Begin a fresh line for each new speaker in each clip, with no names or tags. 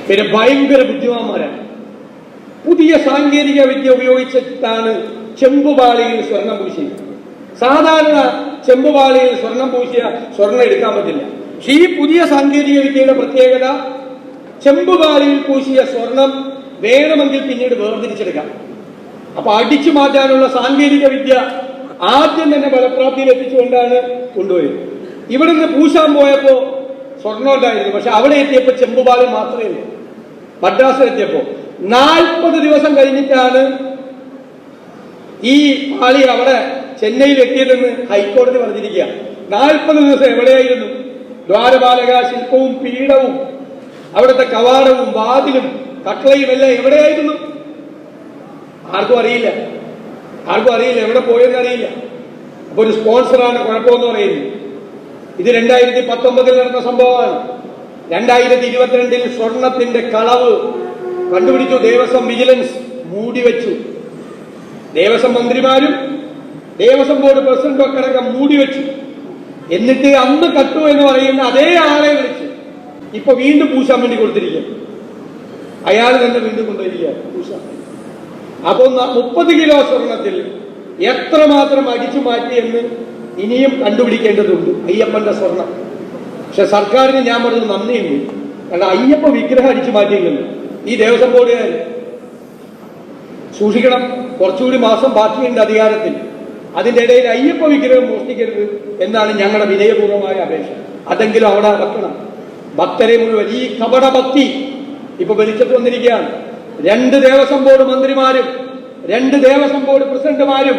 പിന്നെ ഭയങ്കര ബുദ്ധിമാന്മാരാണ്. പുതിയ സാങ്കേതിക വിദ്യ ഉപയോഗിച്ചിട്ടാണ് ചെമ്പുപാളിയിൽ സ്വർണം പൂശി. സാധാരണ ചെമ്പുപാളിയിൽ സ്വർണം പൂശിയ സ്വർണം എടുക്കാൻ പറ്റില്ല. പക്ഷെ ഈ പുതിയ സാങ്കേതിക വിദ്യയുടെ പ്രത്യേകത, ചെമ്പുപാളിയിൽ പൂശിയ സ്വർണം വേണമെങ്കിൽ പിന്നീട് വേർതിരിച്ചെടുക്കാം. അപ്പൊ അടിച്ചു മാറ്റാനുള്ള സാങ്കേതിക വിദ്യ ആദ്യം തന്നെ ഫലപ്രാപ്തിയിൽ എത്തിച്ചുകൊണ്ടാണ് കൊണ്ടുപോയത്. ഇവിടെ നിന്ന് പൂശാൻ പോയപ്പോ സ്വർണം ഉണ്ടായിരുന്നു, പക്ഷെ അവിടെ എത്തിയപ്പോ ചെമ്പുപാളി മാത്രമേ ഉള്ളൂ. മദ്രാസിൽ എത്തിയപ്പോ 40 ദിവസം കഴിഞ്ഞിട്ടാണ് ഈ പാളി അവിടെ ചെന്നൈയിൽ എത്തിയതെന്ന് ഹൈക്കോടതി പറഞ്ഞിരിക്കുക. 40 ദിവസം എവിടെയായിരുന്നു? ദ്വാരപാലക ശില്പവും പീഠവും അവിടുത്തെ കവാടവും വാതിലും കട്ടളയും എല്ലാം എവിടെയായിരുന്നു? ആർക്കും അറിയില്ല. എവിടെ പോയെന്ന് അറിയില്ല. അപ്പൊ ഒരു സ്പോൺസറാണ് കുഴപ്പമെന്ന് പറയുന്നത്. ഇത് 2019 നടന്ന സംഭവമാണ്. 2022 സ്വർണത്തിന്റെ കളവ് കണ്ടുപിടിച്ചു. ദേവസ്വം വിജിലൻസ് മൂടിവെച്ചു. ദേവസ്വം മന്ത്രിമാരും ദേവസ്വം ബോർഡ് പ്രസിഡന്റും ഒക്കെ അടക്കം മൂടിവെച്ചു. എന്നിട്ട് അന്ന് കട്ടു എന്ന് പറയുന്ന അതേ ആളെ വിളിച്ച് ഇപ്പൊ വീണ്ടും പൂശാൻ വേണ്ടി കൊടുത്തിരിക്കുക. അയാൾ തന്നെ വീണ്ടും കൊണ്ടുവരിക പൂശാൻ. അപ്പൊ 30 കിലോ സ്വർണത്തിൽ എത്രമാത്രം അടിച്ചു മാറ്റിയെന്ന് ഇനിയും കണ്ടുപിടിക്കേണ്ടതുണ്ട് അയ്യപ്പന്റെ സ്വർണം. പക്ഷെ സർക്കാരിന് ഞാൻ പറഞ്ഞത് നന്ദിയുണ്ട്. കാരണം അയ്യപ്പ വിഗ്രഹം അടിച്ചു മാറ്റിയില്ലല്ലോ. ഈ ദേവസ്വം ബോർഡുകാർ സൂക്ഷിക്കണം. കുറച്ചുകൂടി മാസം ബാക്കിയുണ്ട് അധികാരത്തിൽ. അതിന്റെ ഇടയിൽ അയ്യപ്പ വിഗ്രഹം മോഷ്ടിക്കരുത് എന്നാണ് ഞങ്ങളുടെ വിനയപൂർവമായ അപേക്ഷ. അതെങ്കിലും അവിടെ വെക്കണം. ഭക്തരെ മുഴുവൻ ഈ കപട ഭക്തി ഇപ്പൊ വെളിച്ചത്ത് വന്നിരിക്കുകയാണ്. 2 ദേവസ്വം ബോർഡ് മന്ത്രിമാരും 2 ദേവസ്വം ബോർഡ് പ്രസിഡന്റുമാരും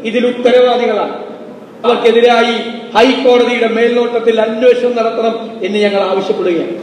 ഇതിൽ ഉത്തരവാദികളാണ്. അവർക്കെതിരായി ഹൈക്കോടതിയുടെ മേൽനോട്ടത്തിൽ അന്വേഷണം നടത്തണം എന്ന് ഞങ്ങൾ ആവശ്യപ്പെടുകയാണ്.